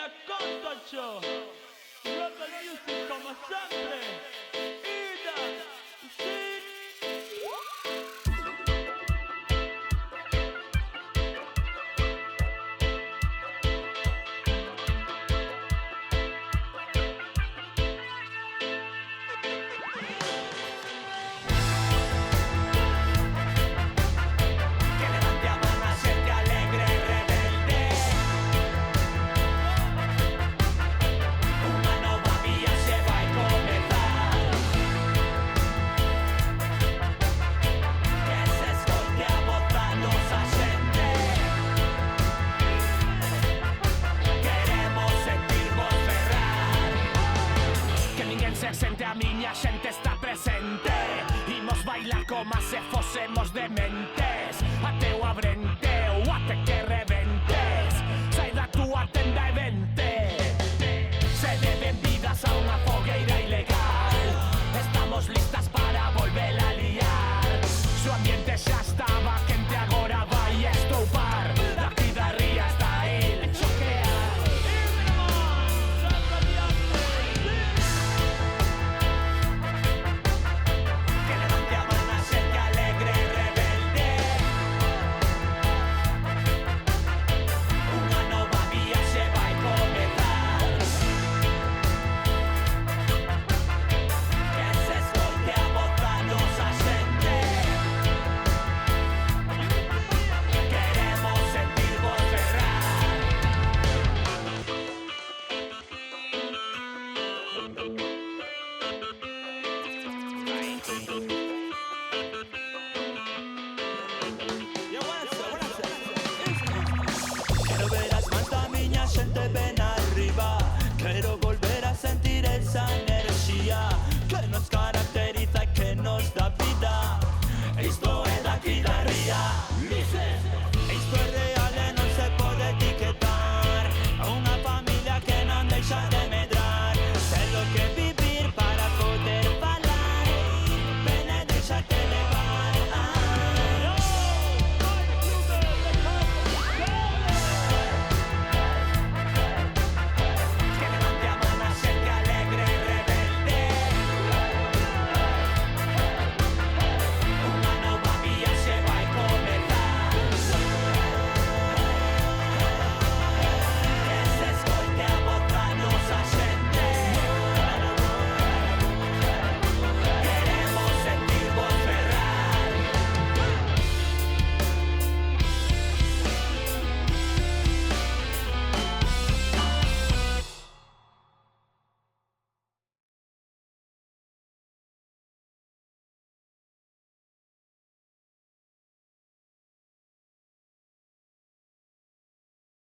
Ida Contacho, Rebel Music como siempre. Ida, sí. Sente a miña xente está presente. Imos bailar como se fósemos dementes. Ateu abrente ou até que rebentes. Sai da túa tenda e vente. Se deben vidas a unha fogueira ilegal. Estamos listas para volver a liar. Su ambiente xa estaba quente, agora vai estoupar. Daqui da ría está el choquear. Quero ver as mans da miña xente ben arriba. Quero volver a sentir esa enerxía que nos caracteriza e que nos dá vida. Isto é daqui da ría.